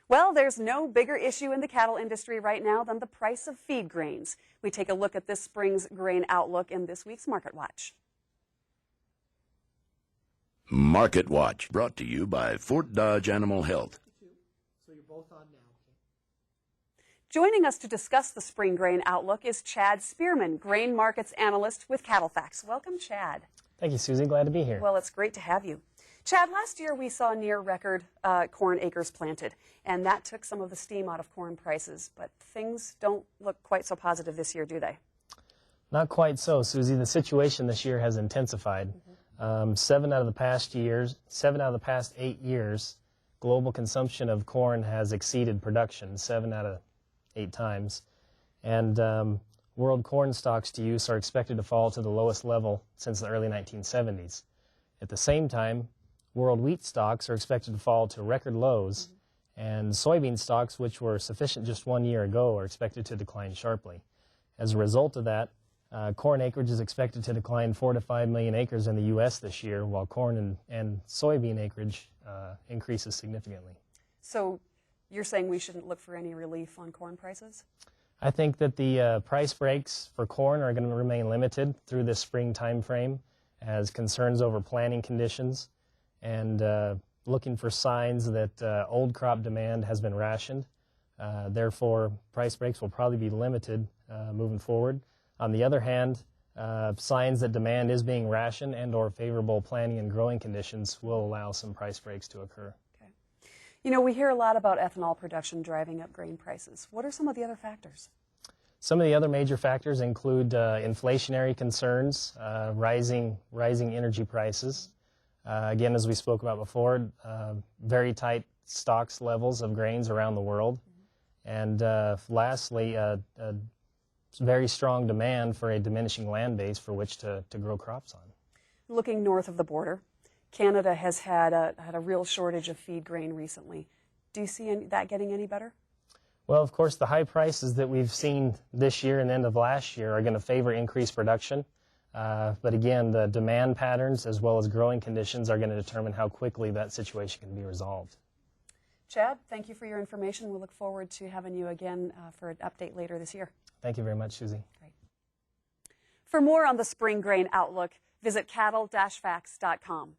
Well, there's no bigger issue in the cattle industry right now than the price of feed grains. We take a look at this spring's grain outlook in this week's Market Watch. Market Watch, brought to you by Fort Dodge Animal Health. So you're both on now. Joining us to discuss the spring grain outlook is Chad Spearman, grain markets analyst with CattleFax. Welcome, Chad. Thank you, Susie. Glad to be here. Well, it's great to have you. Chad, last year we saw near record corn acres planted, and that took some of the steam out of corn prices. But things don't look quite so positive this year, do they? Not quite so, Susie. The situation this year has intensified. 7 out of the past 8 years, global consumption of corn has exceeded production 7 out of 8 times. And world corn stocks to use are expected to fall to the lowest level since the early 1970s. At the same time, world wheat stocks are expected to fall to record lows, and soybean stocks, which were sufficient just 1 year ago, are expected to decline sharply. As a result of that, corn acreage is expected to decline 4 to 5 million acres in the U.S. this year, while corn and soybean acreage increases significantly. So you're saying we shouldn't look for any relief on corn prices? I think that the price breaks for corn are going to remain limited through this spring time frame as concerns over planting conditions and looking for signs that old crop demand has been rationed. Therefore, price breaks will probably be limited moving forward. On the other hand, signs that demand is being rationed and or favorable planting and growing conditions will allow some price breaks to occur. Okay. You know, we hear a lot about ethanol production driving up grain prices. What are some of the other factors? Some of the other major factors include inflationary concerns, rising energy prices. Again, as we spoke about before, very tight stocks levels of grains around the world. And lastly, very strong demand for a diminishing land base for which to grow crops on. Looking north of the border, Canada has had a real shortage of feed grain recently. Do you see that getting any better? Well, of course, the high prices that we've seen this year and end of last year are going to favor increased production. But again, the demand patterns as well as growing conditions are going to determine how quickly that situation can be resolved. Chad, thank you for your information. We look forward to having you again for an update later this year. Thank you very much, Susie. Great. For more on the spring grain outlook, visit cattle-fax.com.